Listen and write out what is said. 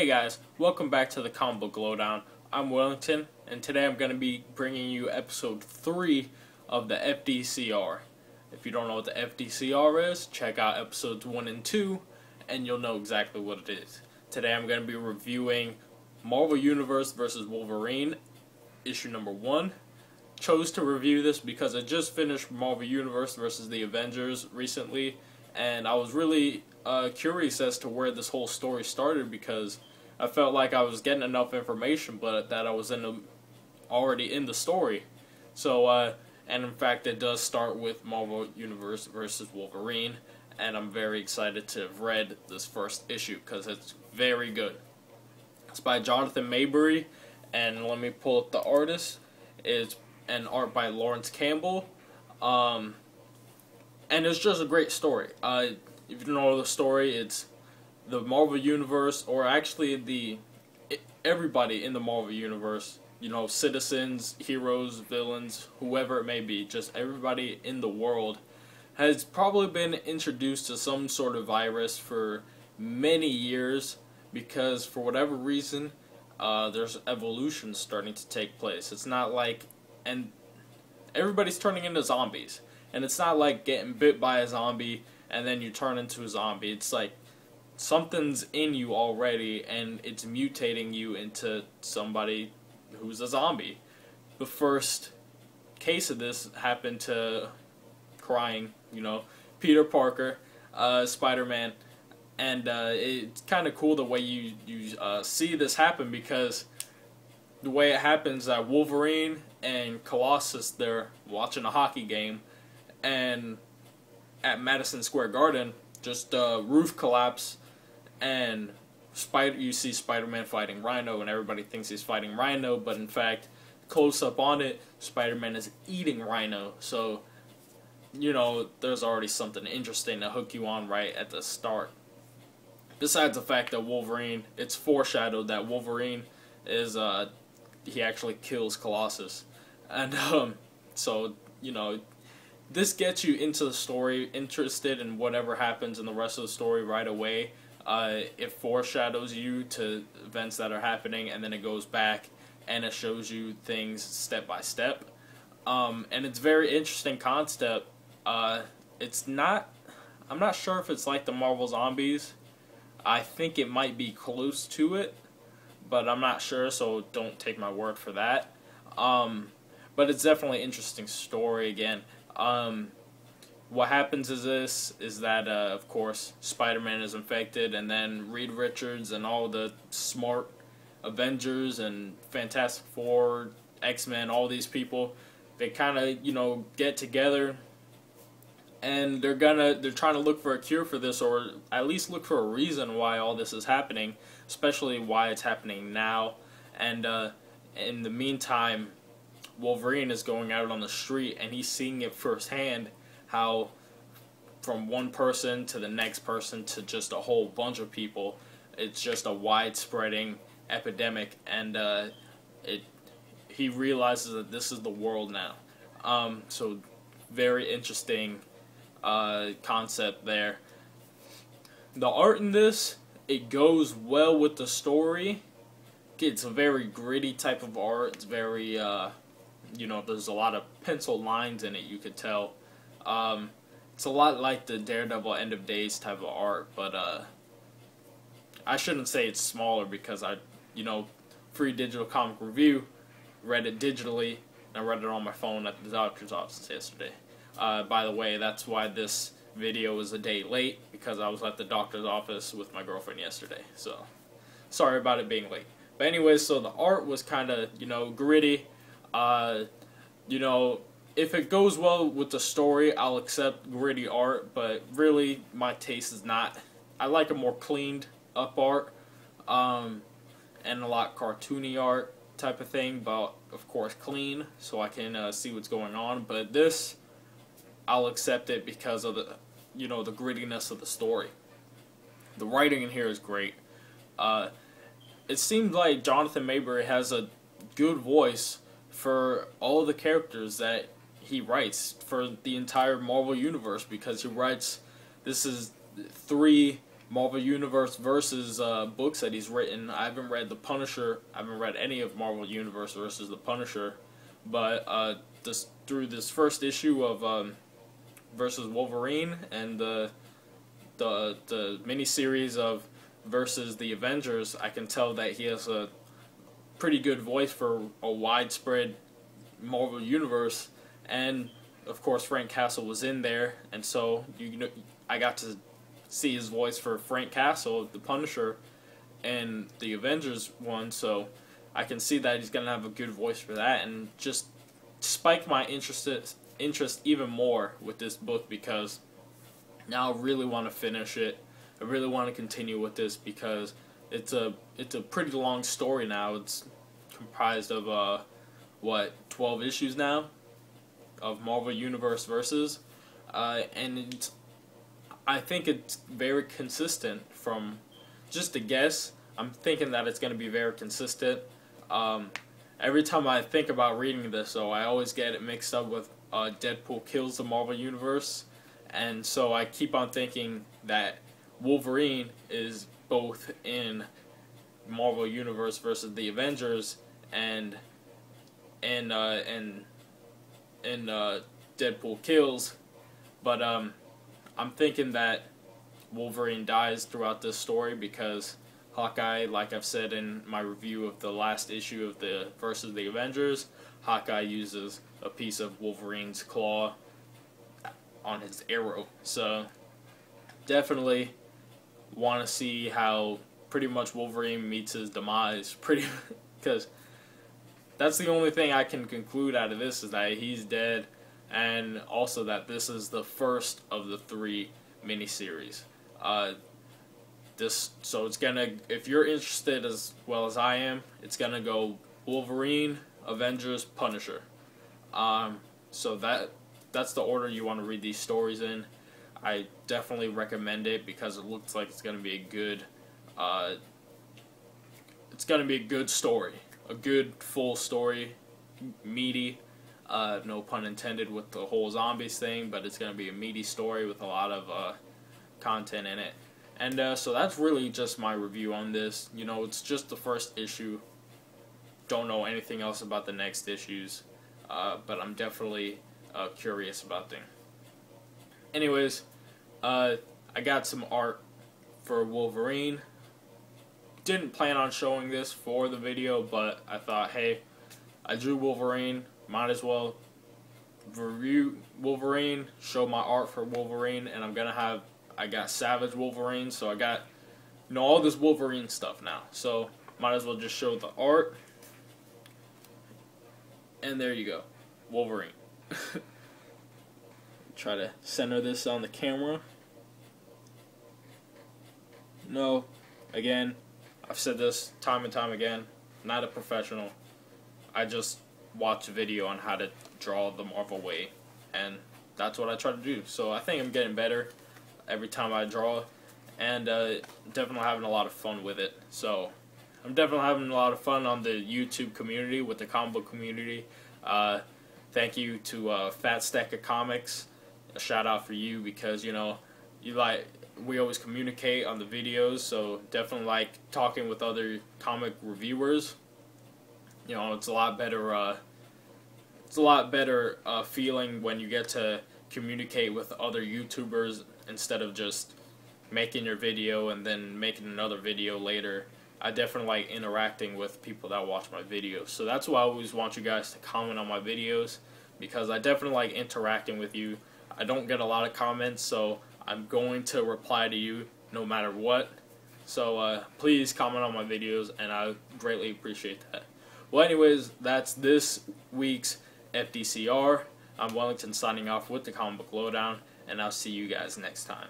Hey guys, welcome back to the Campbell Glowdown. I'm Wellington, and today I'm going to be bringing you episode 3 of the FDCR. If you don't know what the FDCR is, check out episodes 1 and 2, and you'll know exactly what it is. Today I'm going to be reviewing Marvel Universe vs. Wolverine, issue number 1. Chose to review this because I just finished Marvel Universe vs. the Avengers recently, and I was really curious as to where this whole story started because I felt like I was getting enough information, but that I was already in the story. So, and in fact, it does start with Marvel Universe versus Wolverine, and I'm very excited to have read this first issue because it's very good. It's by Jonathan Maberry, and let me pull up the artist. It's an art by Laurence Campbell, and it's just a great story. If you know the story, it's the Marvel Universe, or actually everybody in the Marvel Universe, you know, citizens, heroes, villains, whoever it may be, just everybody in the world has probably been introduced to some sort of virus for many years because for whatever reason, there's evolution starting to take place. It's not like, and everybody's turning into zombies, and it's not like getting bit by a zombie and then you turn into a zombie. It's like something's in you already and it's mutating you into somebody who's a zombie. The first case of this happened to Peter Parker, Spider-Man, and it's kind of cool the way you see this happen because the way it happens that Wolverine and Colossus, they're watching a hockey game, and at Madison Square Garden, just roof collapse, and you see Spider-Man fighting Rhino, and everybody thinks he's fighting Rhino, but in fact, close up on it, Spider-Man is eating Rhino. So, you know, there's already something interesting to hook you on right at the start. Besides the fact that Wolverine, it's foreshadowed that Wolverine is, he actually kills Colossus. And, so, you know, this gets you into the story, interested in whatever happens in the rest of the story right away. It foreshadows you to events that are happening, and then it goes back and it shows you things step by step. And it's a very interesting concept. It's not, I'm not sure if it's like the Marvel Zombies. I think it might be close to it, but I'm not sure, so don't take my word for that. But it's definitely an interesting story again. What happens is that of course Spider-Man is infected, and then Reed Richards and all the smart Avengers and Fantastic Four, X-Men, all these people, they kind of, you know, get together, and they're trying to look for a cure for this, or at least look for a reason why all this is happening, especially why it's happening now. And in the meantime, Wolverine is going out on the street and he's seeing it firsthand, how from one person to the next person to just a whole bunch of people, it's just a widespreading epidemic, and he realizes that this is the world now. So very interesting concept there. The art in this, it goes well with the story. It's a very gritty type of art. It's very you know, there's a lot of pencil lines in it, you could tell. It's a lot like the Daredevil End of Days type of art, but I shouldn't say it's smaller because you know, free digital comic review, read it digitally, and I read it on my phone at the doctor's office yesterday. By the way, that's why this video is a day late, because I was at the doctor's office with my girlfriend yesterday, so sorry about it being late. But anyways, so the art was kind of, you know, gritty. You know, if it goes well with the story, I'll accept gritty art, but really my taste is not. I like a more cleaned up art, and a lot cartoony art type of thing, but of course clean, so I can see what's going on. But this, I'll accept it because of the, you know, the grittiness of the story. The writing in here is great. It seems like Jonathan Maberry has a good voice for all the characters that he writes for the entire Marvel Universe, because he writes, this is 3 Marvel Universe versus books that he's written. I haven't read The Punisher. I haven't read any of Marvel Universe versus The Punisher, but through this first issue of versus Wolverine and the miniseries of versus the Avengers, I can tell that he has a pretty good voice for a widespread Marvel Universe, and of course Frank Castle was in there, and so I got to see his voice for Frank Castle, the Punisher, and the Avengers one, so I can see that he's gonna have a good voice for that, and just spike my interest even more with this book, because now I really want to finish it. I really want to continue with this because it's a pretty long story now. It's comprised of 12 issues now of Marvel Universe versus, and I think it's very consistent. From just a guess, I'm thinking that it's going to be very consistent. Every time I think about reading this, though, I always get it mixed up with Deadpool Kills the Marvel Universe, and so I keep on thinking that Wolverine is both in Marvel Universe versus the Avengers and Deadpool Kills, but I'm thinking that Wolverine dies throughout this story because Hawkeye, like I've said in my review of the last issue of the versus the Avengers, Hawkeye uses a piece of Wolverine's claw on his arrow. So definitely want to see how pretty much Wolverine meets his demise, because that's the only thing I can conclude out of this, is that he's dead, and also that this is the first of the 3 miniseries. So it's gonna, if you're interested as well as I am, it's gonna go Wolverine, Avengers, Punisher. So that's the order you want to read these stories in. I definitely recommend it because it looks like it's gonna be a good story, a good full story, meaty. No pun intended with the whole zombies thing, but it's gonna be a meaty story with a lot of content in it. And so that's really just my review on this. You know, it's just the first issue. Don't know anything else about the next issues, but I'm definitely curious about them. Anyways, I got some art for Wolverine. Didn't plan on showing this for the video, but I thought, hey, I drew Wolverine, might as well review Wolverine, show my art for Wolverine, and I got Savage Wolverine, so I got, all this Wolverine stuff now, so might as well just show the art. And there you go, Wolverine. Try to center this on the camera. No, again, I've said this time and time again, not a professional. I just watch a video on how to draw the Marvel way, and that's what I try to do. So I think I'm getting better every time I draw, and definitely having a lot of fun with it. So I'm definitely having a lot of fun on the YouTube community, with the comic book community. Thank you to Fat Stack of Comics. A shout out for you, because we always communicate on the videos, so definitely like talking with other comic reviewers. It's a lot better. It's a lot better feeling when you get to communicate with other YouTubers instead of just making your video and then making another video later. I definitely like interacting with people that watch my videos, so that's why I always want you guys to comment on my videos, because I definitely like interacting with you. I don't get a lot of comments, so I'm going to reply to you no matter what. So please comment on my videos, and I greatly appreciate that. Well, anyways, that's this week's FDCR. I'm Wellington signing off with the Comic Book Lowdown, and I'll see you guys next time.